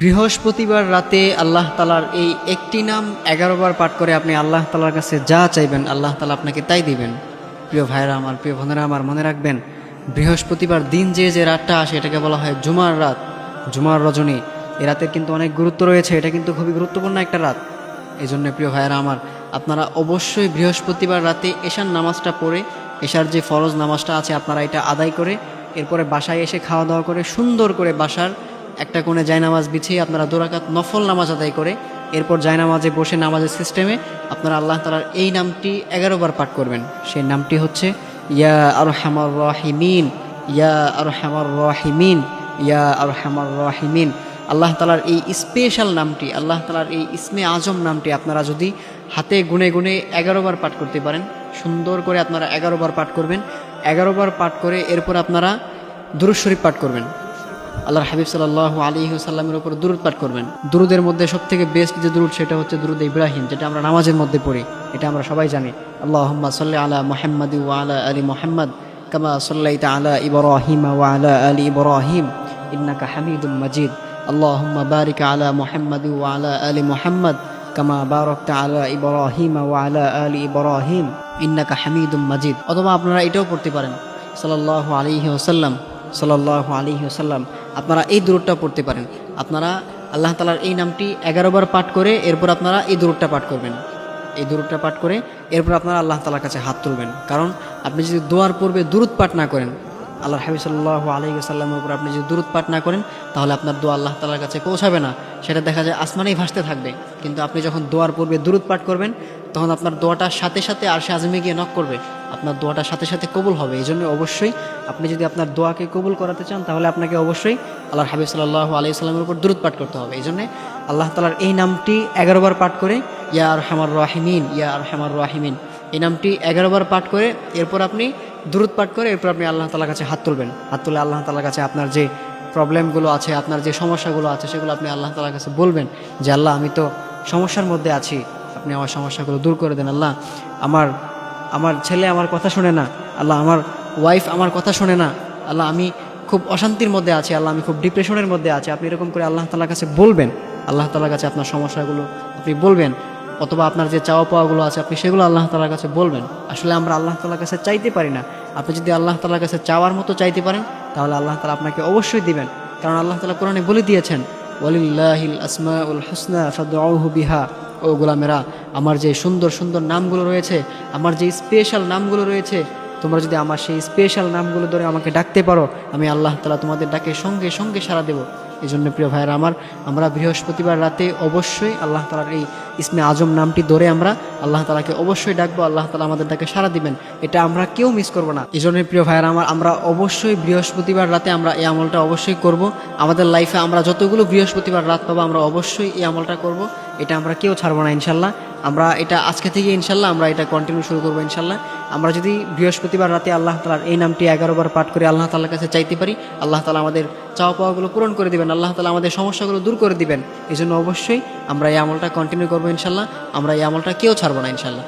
বৃহস্পতিবার রাতে আল্লাহ তালার এই একটি নাম 11 বার পাঠ করে আপনি আল্লাহ তালার কাছে যা চাইবেন আল্লাহ তালা আপনাকে তাই দিবেন। প্রিয় ভাইরা আমার, প্রিয় বোনেরা আমার, মনে রাখবেন বৃহস্পতিবার দিন যে রাতটা আসে এটাকে বলা হয় জুমার রাত, জুমার রজনী। এ রাতের কিন্তু অনেক গুরুত্ব রয়েছে, এটা কিন্তু খুবই গুরুত্বপূর্ণ একটা রাত। এই জন্য প্রিয় ভাইরা আমার, আপনারা অবশ্যই বৃহস্পতিবার রাতে এশার নামাজটা পড়ে, এশার যে ফরজ নামাজটা আছে আপনারা এটা আদায় করে এরপরে বাসায় এসে খাওয়া দাওয়া করে সুন্দর করে বাসার একটা কোণে জায়নামাজ বিছিয়ে আপনারা 2 রাকাত নফল নামাজ আদায় করে এরপর জায়নামাজে বসে নামাজের সিস্টেমে আপনারা আল্লাহ তাআলার এই নামটি 11 বার পাঠ করবেন। সেই নামটি হচ্ছে ইয়া আরহামার রাহিমিন, ইয়া আরহামার রাহিমিন, ইয়া আরহামার রাহিমিন। আল্লাহ তাআলার এই স্পেশাল নামটি, আল্লাহ তাআলার এই ইসমে আজম নামটি আপনারা যদি হাতে গুনে গুনে 11 বার পাঠ করতে পারেন, সুন্দর করে আপনারা 11 বার পাঠ করবেন। 11 বার পাঠ করে এরপর আপনারা দুরূদ শরীফ পাঠ করবেন, আল্লাহর হাবিব সাল্লাল্লাহু আলাইহি ওয়াসাল্লামের উপর দুরূদ পাঠ করবেন। দুরূদের মধ্যে সবথেকে বেস্ট যে দুরূদ সেটা হচ্ছে দুরূদ ইব্রাহিম, যেটা আমরা নামাজের মধ্যে পড়ি, এটা আমরা সবাই জানি। আল্লাহুম্মা সাল্লি আলা মুহাম্মাদি ওয়া আলা আলি মুহাম্মাদ কামা সাল্লাইতা আলা ইব্রাহিম ওয়া আলা আলি ইব্রাহিম ইন্নাকা হামিদুম মাজিদ। আল্লাহুম্মা বারিক আলা মুহাম্মাদি ওয়া আলা আলি মুহাম্মাদ কামা বারাকতা আলা ইব্রাহিম ওয়া আলা আলি ইব্রাহিম ইন্নাকা হামিদুম মাজিদ। অথবা আপনারা এটাও পড়তে পারেন সাল্লাল্লাহু আলাইহি ওয়াসাল্লাম, সাল্লাল্লাহু আলাইহি ওয়াসাল্লাম। আপনারা এই দুরূদটা পড়তে পারেন। আপনারা আল্লাহ তাআলার এই নামটি 11 বার পাঠ করে এরপর আপনারা এই দুরূদটা পাঠ করবেন। এই দুরূদটা পাঠ করে এরপর আপনারা আল্লাহ তাআলার কাছে হাত তুলবেন। কারণ আপনি যদি দোয়ার পূর্বে দুরূদ পাঠ না করেন, আল্লাহর হাবিব সাল্লাল্লাহু আলাইহি ওয়াসাল্লামের উপর আপনি যদি দুরূদ পাঠ না করেন, তাহলে আপনার দোয়া আল্লাহ তাআলার কাছে পৌঁছাবে না, সেটা দেখা যায় আসমানেই ভাসতে থাকবে। কিন্তু আপনি যখন দোয়ার পূর্বে দুরূদ পাঠ করবেন, তখন আপনার দোয়াটার সাথে সাথে আরশে আযমে গিয়ে নক করবে, আপনার দোয়াটার সাথে সাথে কবুল হবে। এই জন্য অবশ্যই আপনি যদি আপনার দোয়াকে কবুল করাতে চান, তাহলে আপনাকে অবশ্যই আল্লাহর হাবিব সাল্লাল্লাহু আলাইহি ওয়াসাল্লামের উপর দুরূদ পাঠ করতে হবে। এই জন্য আল্লাহ তাআলার এই নামটি 11 বার পাঠ করে ইয়া আরহামার রাহিমিন, ইয়া আরহামার রাহিমিন, এই নামটি 11 বার পাঠ করে এরপর আপনি দুরূদ পাঠ করে এরপর আপনি আল্লাহ তাআলার কাছে হাত তুলবেন। হাত তুলে আল্লাহ তাআলার কাছে আপনার যে প্রবলেমগুলো আছে, আপনার যে সমস্যাগুলো আছে, সেগুলো আপনি আল্লাহ তাআলার কাছে বলবেন যে আল্লাহ, আমি তো সমস্যার মধ্যে আছি, আপনি আমার সমস্যাগুলো দূর করে দেন। আল্লাহ, আমার ছেলে আমার কথা শোনে না, আল্লাহ আমার ওয়াইফ আমার কথা শোনে না, আল্লাহ আমি খুব অশান্তির মধ্যে আছি, আল্লাহ আমি খুব ডিপ্রেশনের মধ্যে আছি। আপনি এরকম করে আল্লাহ তাআলার কাছে বলবেন, আল্লাহ তাআলার কাছে আপনার সমস্যাগুলো আপনি বলবেন, অথবা আপনার যে চাওয়া পাওয়াগুলো আছে আপনি সেগুলো আল্লাহ তাআলার কাছে বলবেন। আসলে আমরা আল্লাহ তাআলার কাছে চাইতে পারি না। আপনি যদি আল্লাহ তাআলার কাছে চাওয়ার মতো চাইতে পারেন, তাহলে আল্লাহ তাআলা আপনাকে অবশ্যই দিবেন। কারণ আল্লাহ তাআলা কোরআনে বলে দিয়েছেন, ওয়ালিল্লাহিল আসমাউল হুসনা ফাদউহু বিহা। ও গোলামেরা, আমার যে সুন্দর সুন্দর নামগুলো রয়েছে, আমার যে স্পেশাল নামগুলো রয়েছে, তোমরা যদি আমার সেই স্পেশাল নামগুলো ধরে আমাকে ডাকতে পারো, আমি আল্লাহ তাআলা তোমাদের ডাকে সঙ্গে সঙ্গে সাড়া দেব। এই জন্য প্রিয় ভাইয়েরা আমার, আমরা বৃহস্পতিবার রাতে অবশ্যই আল্লাহ তাআলার এই ইসমে আজম নামটি ধরে আমরা আল্লাহ তাআলাকে অবশ্যই ডাকবো, আল্লাহ তাআলা আমাদের ডাকে সাড়া দিবেন। এটা আমরা কেউ মিস করবো না। এই জন্য প্রিয় ভাইয়েরা আমার, আমরা অবশ্যই বৃহস্পতিবার রাতে আমরা এই আমলটা অবশ্যই করব। আমাদের লাইফে আমরা যতগুলো বৃহস্পতিবার রাত পাবো আমরা অবশ্যই এই আমলটা করব। এটা আমরা কেউ ছাড়বো না ইনশাল্লাহ। আমরা এটা আজকে থেকে ইনশাল্লাহ আমরা এটা কন্টিনিউ শুরু করবো ইনশাল্লাহ। আমরা যদি বৃহস্পতিবার রাতে আল্লাহ তাআলার এই নামটি 11 বার পাঠ করে আল্লাহ তাআলার কাছে চাইতে পারি, আল্লাহ তাআলা আমাদের চাওয়া পাওয়াগুলো পূরণ করে দিবেন, আল্লাহ তাআলা আমাদের সমস্যাগুলো দূর করে দিবেন। এই জন্য অবশ্যই আমরা এই আমলটা কন্টিনিউ করবো ইনশাল্লাহ। আমরা এই আমলটা কেউ ছাড়বো না ইনশাল্লাহ।